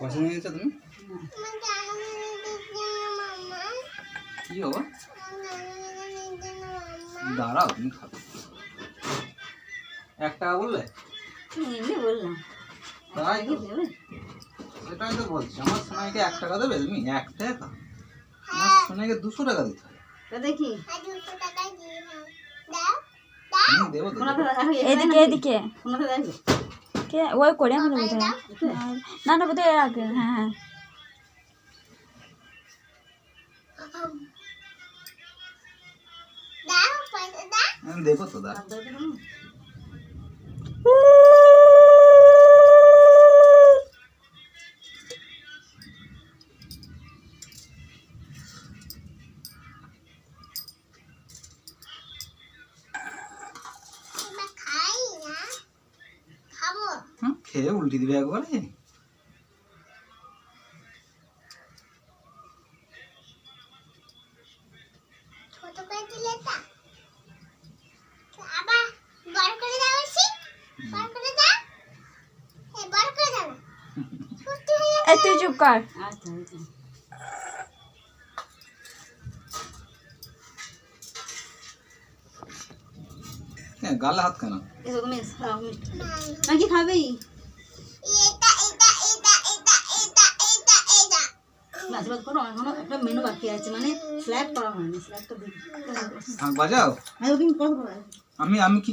পয়সা নিয়ে গেছো তুমি? কি বাবা? দাঁড়াও, তুমি খাবে। 1 টাকা বললে? এমনি বললাম। তাই তো, সেটাই তো বলছি। আমার সোনাইকে 1 টাকা দেবে তুমি? 1 টাকা? আমার সোনাইকে 200 টাকা দিতে হয়। দেখি দেবো তো। এদিকে এদিকে কে ওই করে আমাদের বোধ না না বোধ হয় আগে। হ্যাঁ হ্যাঁ আমি দেবো তো, দাঁড়া। খেয়ে উল্টি দিবে একবারে। তুই চুপ কর। গালে হাত কেন? নাকি খাবেই আশীর্বাদ করো। এখনো একটা মেনু বাকি আছে, মানে স্ল্যাব করা হয়নি। স্ল্যাবটা বাজাও। আমি কি আমি কি